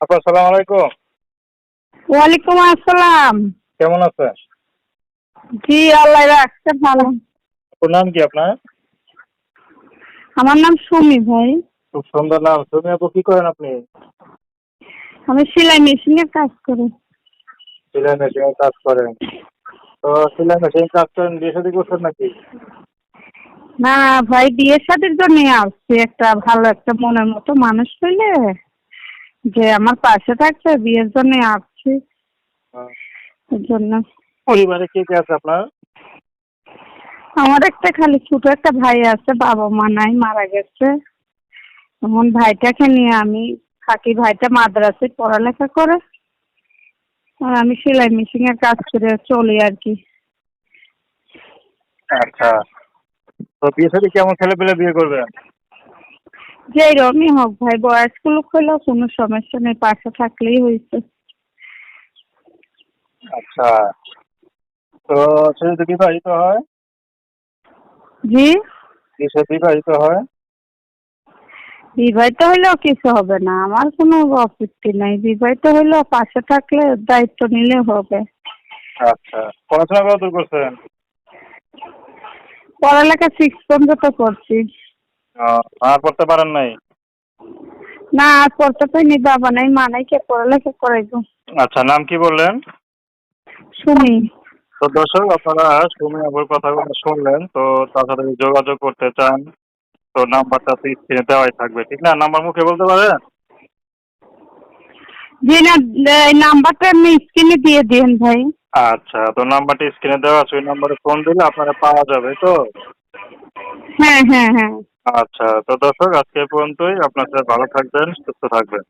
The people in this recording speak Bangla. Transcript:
আপা সালাম আলাইকুম। ওয়ালাইকুম আসসালাম। কেমন আছেন? জি, আল্লাহ রাখছে ভালো। আপনার নাম কি আপনার? আমার নাম সুমি ভাই। খুব সুন্দর নাম। সুমি আপু, কি করেন আপনি? আমি সেলাই মেশিনে কাজ করি। সেলাই মেশিনে কাজ করেন। তো সেলাই মেশিনে কাজ করেন, বিয়ে শাদী করছেন নাকি? না ভাই, বিয়ে শাদীর জন্য আসছি। একটা ভালো একটা মনের মতো মানুষ পেলে যে আমার পাশে থাকছে, বিয়ের জন্য আসছি। আহ, এর জন্য পরিবারে কে কে আছে আপনার? আমার একটা খালি ছোট একটা ভাই আছে, বাবা মা নাই, মারা গেছে। এখন ভাইটাকে নিয়ে আমি থাকি। ভাইটা মাদ্রাসায় পড়ালেখা করে আর আমি সেলাই মেশিনের কাজ করে চলি আর কি। আচ্ছা। তো বিয়ে শাদী কেমন ছেলে পেলে বিয়ে করবেন? যেই রকমই হোক ভাই, বয়স্ক লোক হইলেও কোনো সমস্যা নেই, পাশে থাকলেই হয়েছে। আচ্ছা। তো সে যদি বিবাহিত হয়? জি, সে বিবাহিত হয়? বিবাহিত হইলেও কিছু হবে না, আমার কোনো আপত্তি নাই। বিবাহিত হইলেও পাশে থাকলে দায়িত্ব নিলে হবে। আচ্ছা। পড়াশোনা কতদূর করছেন? পড়ালেখা 6 পর্যন্ত করছি। আর পড়তে পারেন নাই? না, আর পড়তে পারিনি, বাবা নাই মা নাই, কে পড়ালেখা করাইবো। আচ্ছা, নাম কি বললেন? শুনি। তো দর্শক, আপনারা সুমি আপুর কথাগুলো শুনলেন। তো তার সাথে যদি যোগাযোগ করতে চান, তো নাম্বারটা তো স্ক্রিনে দেওয়াই থাকবে, ঠিক না? নাম্বার মুখে বলতে পারেন? জি না, এই নাম্বারটা আপনি স্ক্রিনে দিয়ে দিন ভাই। আচ্ছা, তো নাম্বারটা স্ক্রিনে দেওয়া আছে, ওই নাম্বারে ফোন দিলে আপনারা পাওয়া যাবে তো? হ্যাঁ হ্যাঁ হ্যাঁ। আচ্ছা, তো দর্শক, আজকে এ পর্যন্তই। আপনার সাথে ভালো থাকবেন, সুস্থ থাকবেন।